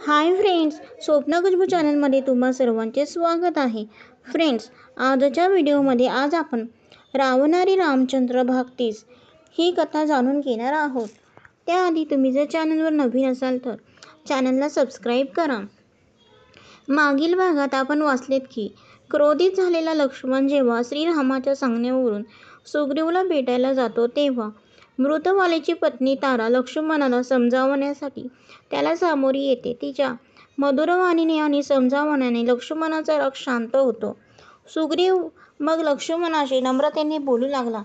Hi friends, Swapna Khushboo चॅनलमध्ये तुम्हा सर्वांचे स्वागत आहे. फ्रेंड्स, आजच्या व्हिडिओमध्ये आज आपण रावणारी रामचंद्र भाग 30 ही कथा जाणून घेणार आहोत. त्याआधी तुम्ही जर चॅनलवर नवीन असाल तर चॅनलला सबस्क्राईब करा. मागील भागात आपण वाचलेत की क्रोधित झालेला लक्ष्मण जेव्हा श्रीरामाच्या सांगण्यावरून सुग्रीवला भेटायला जातो तेव्हा मृतवालीची पत्नी तारा लक्ष्मणाला समजावण्यासाठी त्याला सामोरी येते. तिच्या मधुरवाणीने आणि समजावण्याने लक्ष्मणाचा राग शांत होतो. सुग्रीव मग लक्ष्मणाशी नम्रतेने बोलू लागला.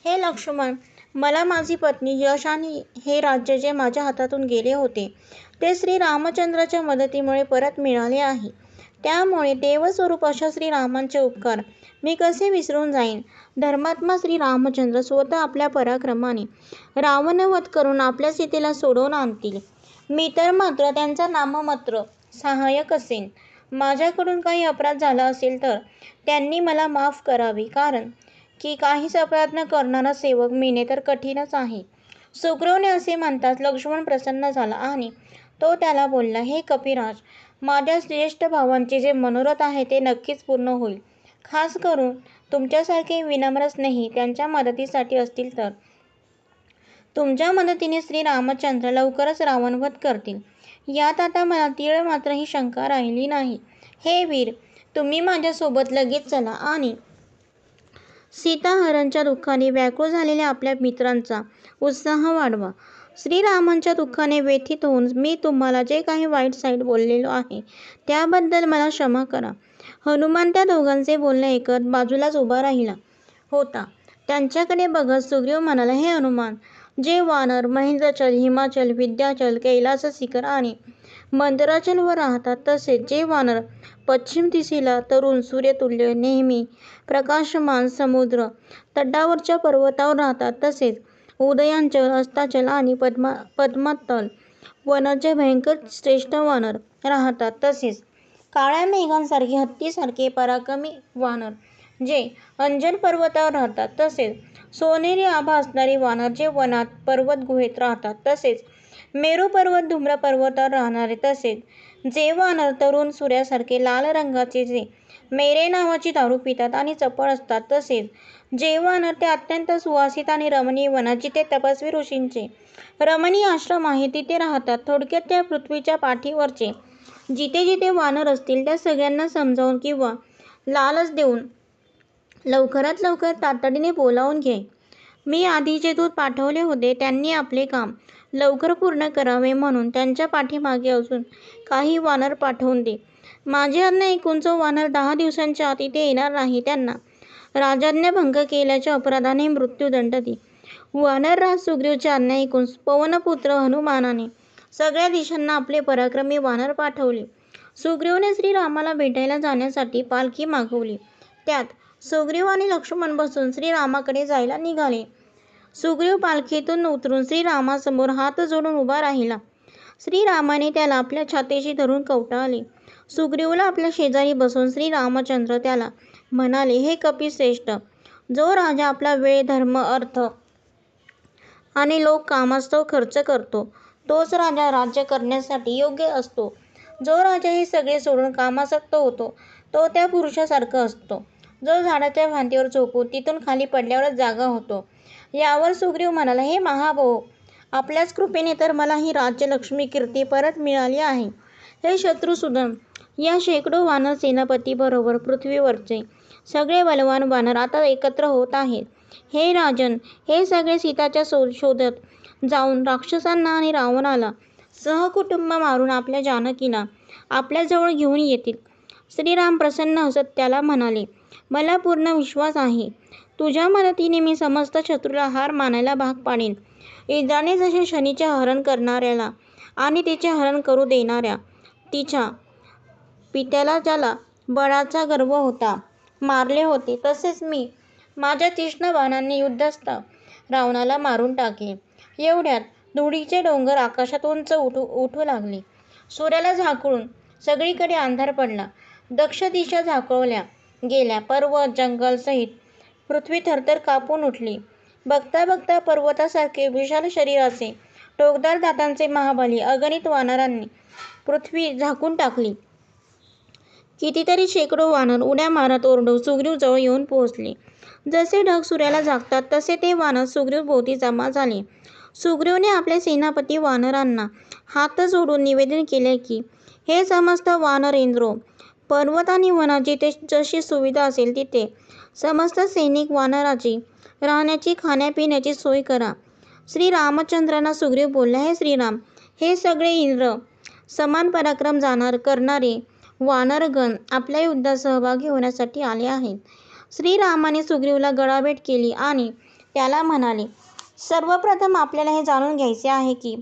हे लक्ष्मण, मला माझी पत्नी यश आणि हे राज्य जे माझ्या हातातून गेले होते ते श्रीरामचंद्राच्या मदतीमुळे परत मिळाले आहे. त्यामुळे देवस्वरूप अशा श्रीरामांचे उपकार मी कसे विसरून जाईन. धर्मात्मा श्रीरामचंद्र स्वतः आपल्या पराक्रमाने रावणवध करून आपल्या सीतेला सोडवून आणतील. मी तर मात्र त्यांचा नाममात्र सहाय्यक असेन. माझ्याकडून काही अपराध झाला असेल तर त्यांनी मला माफ करावे, कारण की काहीच अपराध न करणारा सेवक मिळणे तर कठीणच आहे. सुग्रीवने असे म्हणताच लक्ष्मण प्रसन्न झाला आणि तो त्याला बोलला, हे कपिराज, माझ्या ज्येष्ठ भावांचे जे मनोरथ आहे ते नक्कीच पूर्ण होईल. खास करून तुमच्यासारखे विनम्र स्नेही त्यांच्या मदतीसाठी असतील तर तुमच्या मदतीने श्रीरामचंद्र लवकरच रावणवध करतील, यात आता मला तीळ मात्रही शंका राहिली नाही. हे वीर, तुम्ही माझ्यासोबत लगेच चला आणि सीताहरणच्या दुःखाने व्याकुळ झालेल्या आपल्या मित्रांचा उत्साह वाढवा. श्रीरामांच्या दुःखाने व्यथित होऊन मी तुम्हाला जे काही वाईट साईट बोललेलो आहे त्याबद्दल मला क्षमा करा. हनुमान त्या दोघांचे बोलणे ऐकत बाजूलाच उभा राहिला होता. त्यांच्याकडे बघत सुग्रीव म्हणाला, हे हनुमान, जे वानर महेंद्रचल, हिमाचल, विंध्याचल, कैलास शिखर आणि मंदराचलवर राहतात, तसेच जे वानर पश्चिम दिशेला तरुण सूर्यतुल्य नेहमी प्रकाशमान समुद्र तटावरच्या पर्वतावर राहतात, तसेच उदयांचल, अस्ताचल आणि पद्मातल वनाचे भयंकर श्रेष्ठ वानर राहतात, तसेच काळ्या मेघांसारखे हत्तीसारखे पराक्रमी वानर जे अंजन पर्वतावर राहतात, तसेच सोनेरी आभा असणारी वानर जे वनात पर्वत गुहेत राहतात, तसेच मेरू पर्वत धुम्र पर्वतावर राहणारे, तसेच जे वानर तरुण सूर्यासारखे लाल रंगाचे जे मेरे नावाची दारू पितात आणि चपळ असतात, तसेच जे वानर ते अत्यंत सुवासित आणि रमणीय वनात जिथे तपस्वी ऋषींचे रमणीय आश्रम आहे तिथे राहतात. थोडक्यात त्या पृथ्वीच्या पाठीवरचे जिथे जिथे वानर असतील त्या सगळ्यांना समजावून किंवा लालच देऊन लवकरात लवकर तातडीने बोलावून घे. मी आधी जे दूत पाठवले होते त्यांनी आपले काम लवकर पूर्ण करावे म्हणून त्यांच्या पाठीमागे अजून काही वानर पाठवून दे. माझी आज्ञा ऐकून जो वानर 10 दिवसांच्या आत इथे येणार नाही त्यांना राजाज्ञाभंग केल्याच्या अपराधाने मृत्यूदंड दे. वानरराज सुग्रीवची आज्ञा ऐकून पवनपुत्र हनुमानाने सगळ्या दिशांना आपले पराक्रमी वानर पाठवले. सुग्रीवने श्रीरामाला भेटायला जाण्यासाठी पालखी मागवली. त्यात सुग्रीव आणि लक्ष्मण बसून श्रीरामाकडे जायला निघाले. सुग्रीव पालखीतून उतरून श्रीरामासमोर हात जोडून उभा राहिला. श्रीरामाने त्याला आपल्या छातीशी धरून कवटाळले. सुग्रीवला आपल्या शेजारी बसवून श्रीरामचंद्र त्याला म्हणाले, हे कपिश्रेष्ठ, जो राजा आपला वेळ, धर्म, अर्थ आणि लोक कामास्तव खर्च करतो तोच राजा राज्य करण्यासाठी योग्य असतो. जो राजा हे सगळे सोडून कामासक्त होतो तो त्या पुरुषासारखा असतो जो झाडाच्या फांदीवर झोपून तिथून खाली पडल्यावरच जागा होतो. यावर सुग्रीव म्हणाला, हे महाभाऊ, आपल्याच कृपेने तर मला ही राज्य, लक्ष्मी, कीर्ती परत मिळाली आहे. हे शत्रुसूदन, या शेकडो वानर सेनापतीबरोबर पृथ्वीवरचे सगळे बलवान वानर आता एकत्र होत आहेत. हे राजन, हे सगळे सीताच्या शोधत जाऊन राक्षसांना आणि रावणाला सहकुटुंब मारून आपल्या जानकीला आपल्याजवळ घेऊन येतील. श्रीराम प्रसन्न हसत त्याला म्हणाले, मला पूर्ण विश्वास आहे. तुझ्या मदतीने मी समस्त शत्रूला हार मानायला भाग पाडेन. इंद्राने जसे शनीचे हरण करणाऱ्याला आणि तिचे हरण करू देणाऱ्या तिच्या पित्याला, ज्याला बळाचा गर्व होता, मारले होते, तसेच मी माझ्या तीक्ष्ण बाणांनी युद्धस्थ रावणाला मारून टाकेन. एवढ्यात धुळीचे डोंगर आकाशात उंच उठू लागले. सूर्याला झाकळून सगळीकडे अंधार पडला. दक्ष दिशा झाकळल्या गेल्या. पर्वत, जंगल सहित पृथ्वी थरथर कापून उठली. बघता बघता पर्वतासारखे विशाल शरीराचे, टोकदार दातांचे महाबली अगणित वानरांनी पृथ्वी झाकून टाकली. कितीतरी शेकडो वानर उड्या मारत ओरडत सुग्रीवजवळ येऊन पोहोचले. जसे ढग सूर्याला झाकतात तसे ते वानर सुग्रीवभोवती जमा झाले. सुग्रीवने आपले सेनापती वानरांना हात जोडून निवेदन केले की हे समस्त वानरेंद्रो, पर्वत आणि वनात जिथे जशी सुविधा असेल तिथे समस्त सैनिक वानराची राहण्याची खाण्यापिण्याची सोय करा. श्री रामचंद्रांना सुग्रीव बोलला, हे श्रीराम, हे सगळे इंद्र समान पराक्रम करणारे वानरगण आपल्या युद्धात सहभागी होण्यासाठी आले आहेत. श्रीरामाने सुग्रीवला गळाभेट केली आणि त्याला म्हणाले, सर्वप्रथम आपल्याला हे जाणून घ्यायचे आहे की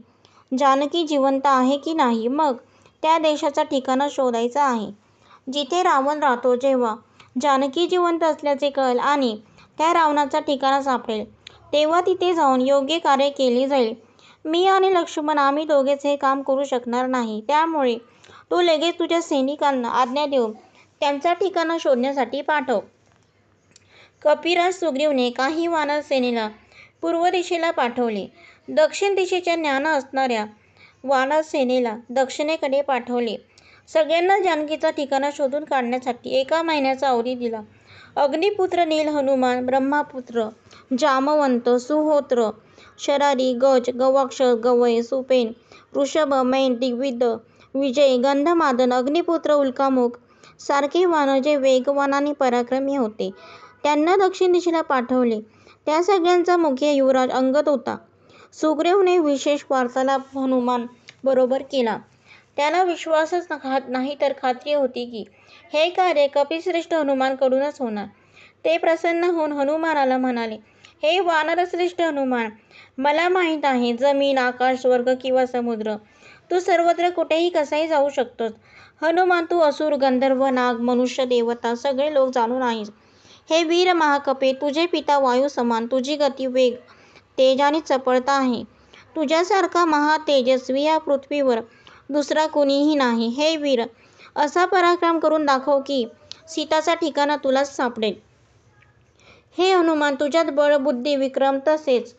जानकी जिवंत आहे की नाही. मग त्या देशाचा ठिकाणा शोधायचा आहे जिथे रावण राहतो. जेव्हा जानकी जिवंत असल्याचे कळेल आणि त्या रावणाचा ठिकाणा सापडेल तेव्हा तिथे जाऊन योग्य कार्य केले जाईल. मी आणि लक्ष्मण आम्ही दोघेच हे काम करू शकणार नाही. त्यामुळे तू लगेच तुझ्या सैनिकांना आज्ञा देऊन त्यांचा ठिकाणा शोधण्यासाठी पाठव. कपिराज सुग्रीवने काही वानर सेनेला पूर्व दिशेला पाठवले. दक्षिण दिशेच्या ज्ञान असणाऱ्या वानर सेनेला दक्षिणेकडे पाठवले. सगळ्यांना जानकीचा ठिकाणा शोधून काढण्यासाठी 1 महिन्याचा अवधी दिला. अग्निपुत्र नील, हनुमान, ब्रह्मपुत्र जामवंत, सुहोत्र, शरारी, गज, गवाक्ष, गवय, सुपेन, वृषभ, मैन, दिग्विद, विजय, गंधमादन, अग्निपुत्र उल्कामुख सारखे वानर जे वेगवान आणि पराक्रमी होते त्यांना दक्षिण दिशेला पाठवले. त्या सगळ्यांचा मुख्य युवराज अंगद होता. सुग्रीवने विशेष वार्तालाप हनुमान बरोबर केला. त्याला विश्वासच नाही तर खात्री होती की हे कार्य कपिश्रेष्ठ हनुमानकडूनच होणार. ते प्रसन्न होऊन हनुमानाला म्हणाले, हे वानरश्रेष्ठ हनुमान, मला माहीत आहे जमीन, आकाश, स्वर्ग किंवा समुद्र तू सर्वत्र कुठेही कसाही जाऊ शकतोस. हनुमान, तू असुर, गंधर्व, नाग, मनुष्य, देवता सगळे लोक जाणून आहेस. हे वीर महाकपे, तुझे पिता वायू समान तुझी गती, वेग, तेज आणि चपळता आहे. तुझ्यासारखा महातेजस्वी या पृथ्वीवर दुसरा कोणीही नाही. हे वीर, असा पराक्रम करून दाखव की सीताचा ठिकाणा तुलाच सापडेल. हे हनुमान, तुझ्यात बळ, बुद्धी, विक्रम तसेच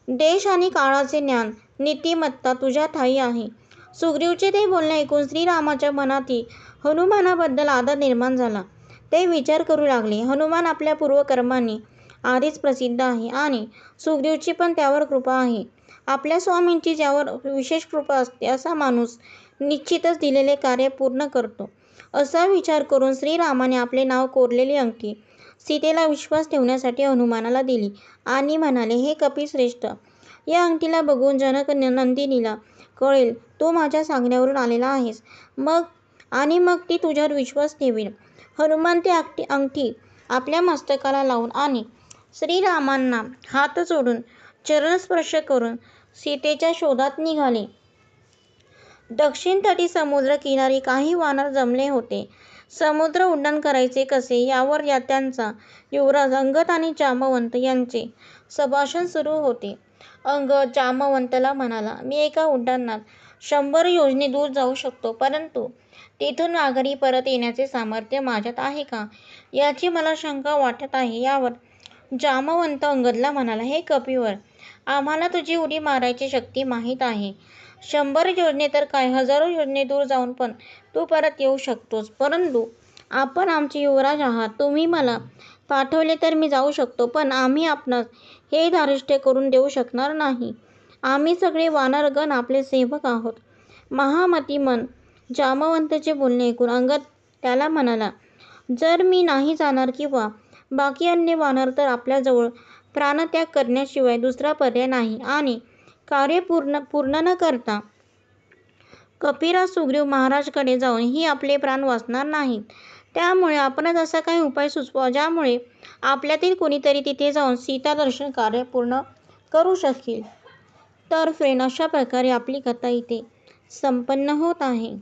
देश आणि काळाचे ज्ञान, नीतिमत्ता तुझ्या ठायी आहे. सुग्रीवचे ते बोलणे ऐकून श्रीरामाच्या मनातही हनुमानाबद्दल आदर निर्माण झाला. ते विचार करू लागले, हनुमान आपल्या पूर्वकर्मांनी आधीच प्रसिद्ध आहे आणि सुग्रीवची पण त्यावर कृपा आहे. आपल्या स्वामींची ज्यावर विशेष कृपा असते असा माणूस निश्चितच दिलेले कार्य पूर्ण करतो. असा विचार करून श्रीरामाने आपले नाव कोरलेली अंगठी सीतेला विश्वास ठेवण्यासाठी हनुमानाला दिली आणि म्हणाले, हे कपिश्रेष्ठ, या अंगठीला बघून जनक नंदिनीला कळेल तू माझ्या सांगण्यावरून आलेला आहेस. मग ती तुझ्यावर विश्वास ठेवेल. हनुमान ती अंगठी आपल्या मस्तकाला लावून आणि श्रीरामांना हात जोडून चरणस्पर्श करून सीतेच्या शोधात निघाले. दक्षिण तटी समुद्र किनारी काही वानर जमले होते. समुद्र उड्डाण करायचे कसे यावर त्यांचा युवराज अंगद आणि जामवंत यांचे संभाषण सुरू होते. अंगद जामवंतला म्हणाला, मी एका उड्डाणात 100 योजने दूर जाऊ शकतो, परंतु तिथून माघारी परत येण्याचे सामर्थ्य माझ्यात आहे का याची मला शंका वाटत आहे. यावर जामवंत अंगदला म्हणाला, हे कपिवर, आम्हाला तुझी उडी मारायची शक्ती माहीत आहे. 100 योजने तर काय, हजारो योजने दूर जाऊन पण तू परत येऊ शकतोस. परंतु आपण आमचे युवराज आहात. तुम्ही मला पाठवले तर मी जाऊ शकतो, पण आम्ही आपणास हे धारिष्ट्य करून देऊ शकणार नाही. आम्ही सगळे वानरगण आपले सेवक आहोत. महामतिमन जामवंताचे बोलणे ऐकून अंगद त्याला म्हणाला, जर मी नाही जाणार किंवा बाकी अन्य वानर तर आपल्याजवळ प्राणत्याग करण्याशिवाय दुसरा पर्याय नाही आणि कार्य पूर्ण न करता कपिराज सुग्रीव महाराजकडे जाऊन ही आपले प्राण वाचणार नाहीत. त्यामुळे आपणच असा काही उपाय सुचवा ज्यामुळे आपल्यातील कोणीतरी तिथे जाऊन सीता दर्शन कार्य पूर्ण करू शकेल. तर फ्रेंड, अशा प्रकारे आपली कथा इथे संपन्न होत आहे.